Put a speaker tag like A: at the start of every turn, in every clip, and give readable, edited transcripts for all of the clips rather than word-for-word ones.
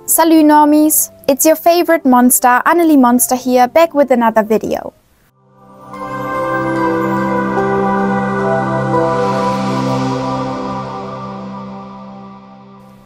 A: Salut normies! It's your favorite monster, AneliMonsteR here, back with another video.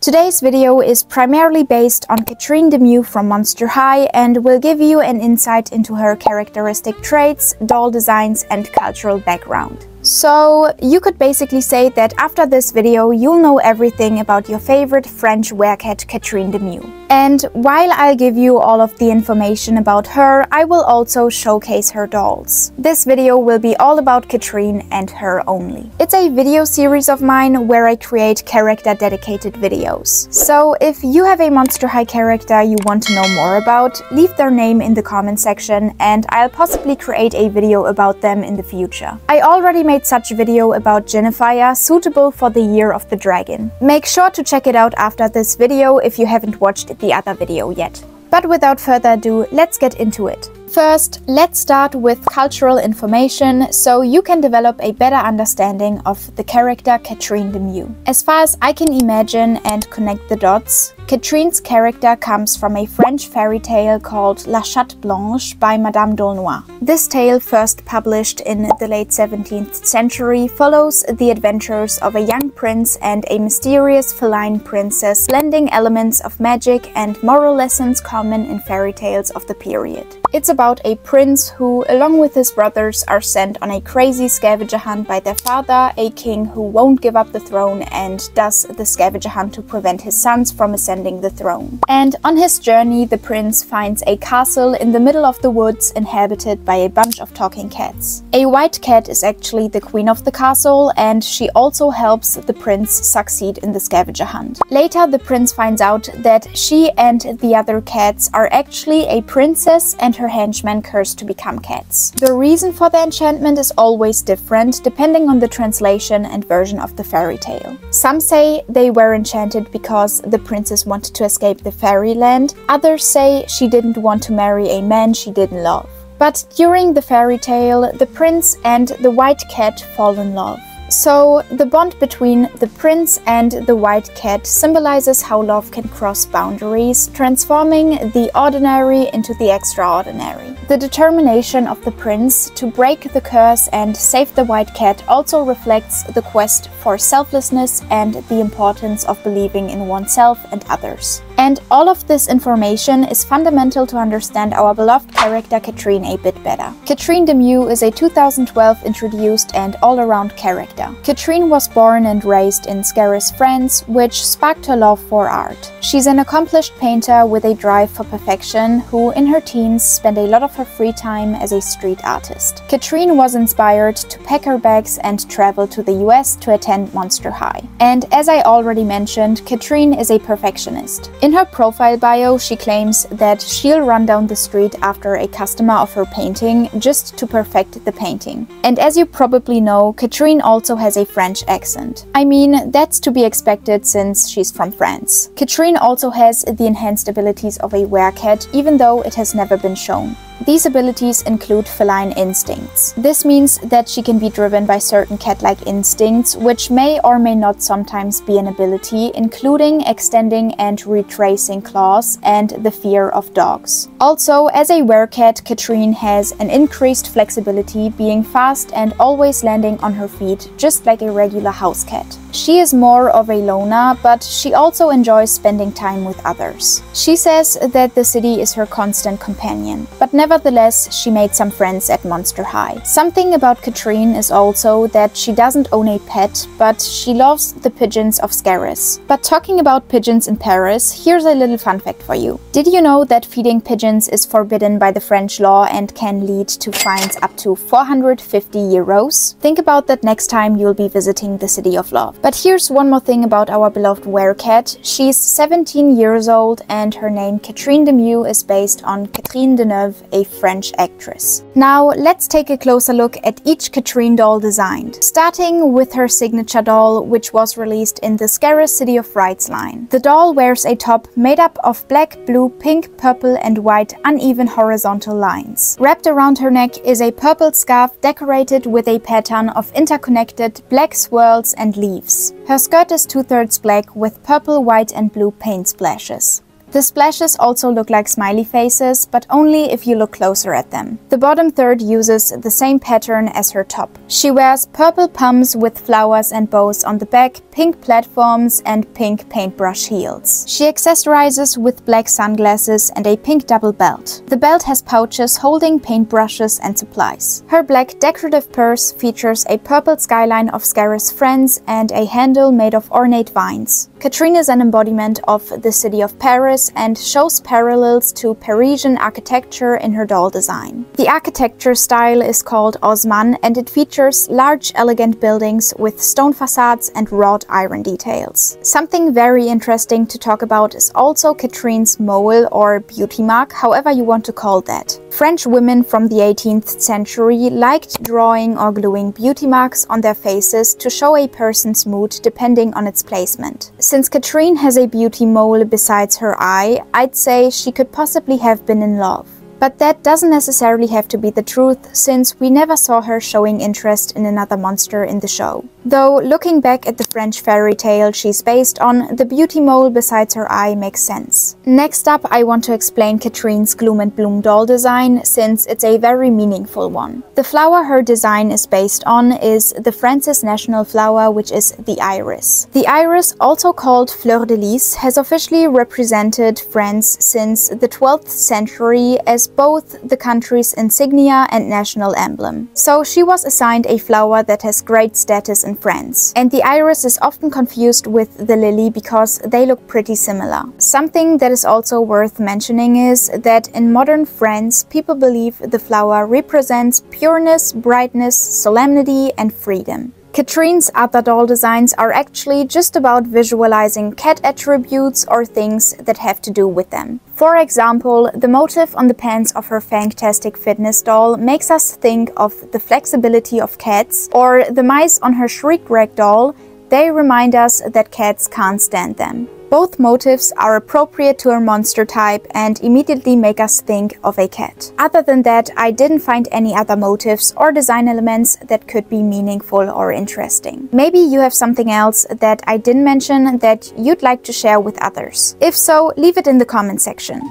A: Today's video is primarily based on Catrine DeMew from Monster High and will give you an insight into her characteristic traits, doll designs and cultural background. So you could basically say that after this video you'll know everything about your favorite French werecat Catrine DeMew. And while I'll give you all of the information about her, I will also showcase her dolls. This video will be all about Catrine and her only. It's a video series of mine where I create character dedicated videos. So if you have a Monster High character you want to know more about, leave their name in the comment section and I'll possibly create a video about them in the future. I already made such a video about Jennifer, suitable for the Year of the Dragon. Make sure to check it out after this video if you haven't watched the other video yet. But without further ado, let's get into it. First, let's start with cultural information so you can develop a better understanding of the character Catrine DeMew. As far as I can imagine and connect the dots, Catrine's character comes from a French fairy tale called La Chatte Blanche by Madame d'Aulnoy. This tale, first published in the late 17th century, follows the adventures of a young prince and a mysterious feline princess, blending elements of magic and moral lessons common in fairy tales of the period. It's about a prince who, along with his brothers, are sent on a crazy scavenger hunt by their father, a king who won't give up the throne and does the scavenger hunt to prevent his sons from ascending the throne. And on his journey, the prince finds a castle in the middle of the woods inhabited by a bunch of talking cats. A white cat is actually the queen of the castle and she also helps the prince succeed in the scavenger hunt. Later, the prince finds out that she and the other cats are actually a princess and her henchmen cursed to become cats. The reason for the enchantment is always different depending on the translation and version of the fairy tale. Some say they were enchanted because the princess wanted to escape the fairyland, others say she didn't want to marry a man she didn't love. But during the fairy tale, the prince and the white cat fall in love. So the bond between the prince and the white cat symbolizes how love can cross boundaries, transforming the ordinary into the extraordinary. The determination of the prince to break the curse and save the white cat also reflects the quest for selflessness and the importance of believing in oneself and others. And all of this information is fundamental to understand our beloved character Catrine a bit better. Catrine DeMew is a 2012 introduced and all-around character. Catrine was born and raised in Scarres, France, which sparked her love for art. She's an accomplished painter with a drive for perfection who, in her teens, spent a lot of her free time as a street artist. Catrine was inspired to pack her bags and travel to the US to attend Monster High. And as I already mentioned, Catrine is a perfectionist. In her profile bio, she claims that she'll run down the street after a customer of her painting just to perfect the painting. And as you probably know, Catrine also has a French accent. I mean, that's to be expected since she's from France. Catrine also has the enhanced abilities of a werecat, even though it has never been shown. These abilities include feline instincts. This means that she can be driven by certain cat-like instincts, which may or may not sometimes be an ability, including extending and retracing claws and the fear of dogs. Also, as a werecat, Catrine has an increased flexibility, being fast and always landing on her feet, just like a regular house cat. She is more of a loner, but she also enjoys spending time with others. She says that the city is her constant companion, but nevertheless, she made some friends at Monster High. Something about Catrine is also that she doesn't own a pet, but she loves the pigeons of Scarres. But talking about pigeons in Paris, here's a little fun fact for you. Did you know that feeding pigeons is forbidden by the French law and can lead to fines up to 450 euros? Think about that next time you'll be visiting the City of Love. But here's one more thing about our beloved werecat. She's 17 years old and her name Catrine DeMew is based on Catrine Deneuve, a French actress. Now let's take a closer look at each Catrine doll designed, starting with her signature doll, which was released in the Scarres City of Frights line. The doll wears a top made up of black, blue, pink, purple and white uneven horizontal lines. Wrapped around her neck is a purple scarf decorated with a pattern of interconnected black swirls and leaves. Her skirt is 2/3 black with purple, white and blue paint splashes. The splashes also look like smiley faces, but only if you look closer at them. The bottom third uses the same pattern as her top. She wears purple pumps with flowers and bows on the back, pink platforms and pink paintbrush heels. She accessorizes with black sunglasses and a pink double belt. The belt has pouches holding paintbrushes and supplies. Her black decorative purse features a purple skyline of Scarus friends and a handle made of ornate vines. Catrine is an embodiment of the city of Paris and shows parallels to Parisian architecture in her doll design. The architecture style is called Haussmann and it features large, elegant buildings with stone facades and wrought iron details. Something very interesting to talk about is also Catrine's mole or beauty mark, however you want to call that. French women from the 18th century liked drawing or gluing beauty marks on their faces to show a person's mood depending on its placement. Since Catrine has a beauty mole besides her eye, I'd say she could possibly have been in love. But that doesn't necessarily have to be the truth, since we never saw her showing interest in another monster in the show. Though, looking back at the French fairy tale she's based on, the beauty mole besides her eye makes sense. Next up, I want to explain Catrine's Gloom and Bloom doll design, since it's a very meaningful one. The flower her design is based on is the France's national flower, which is the iris. The iris, also called fleur de lis, has officially represented France since the 12th century as both the country's insignia and national emblem. So she was assigned a flower that has great status in France. And the iris is often confused with the lily because they look pretty similar. Something that is also worth mentioning is that in modern France, people believe the flower represents pureness, brightness, solemnity, and freedom. Catrine's other doll designs are actually just about visualizing cat attributes or things that have to do with them. For example, the motif on the pants of her Fantastic Fitness doll makes us think of the flexibility of cats, or the mice on her Shriek Rag doll, they remind us that cats can't stand them. Both motifs are appropriate to her monster type and immediately make us think of a cat. Other than that, I didn't find any other motifs or design elements that could be meaningful or interesting. Maybe you have something else that I didn't mention that you'd like to share with others. If so, leave it in the comment section.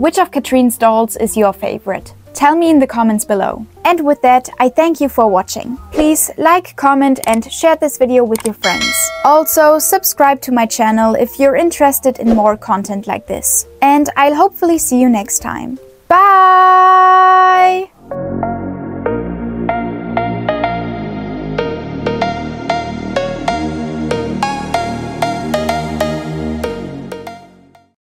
A: Which of Catrine's dolls is your favorite? Tell me in the comments below. And with that, I thank you for watching. Please like, comment and share this video with your friends. Also, subscribe to my channel if you're interested in more content like this. And I'll hopefully see you next time. Bye!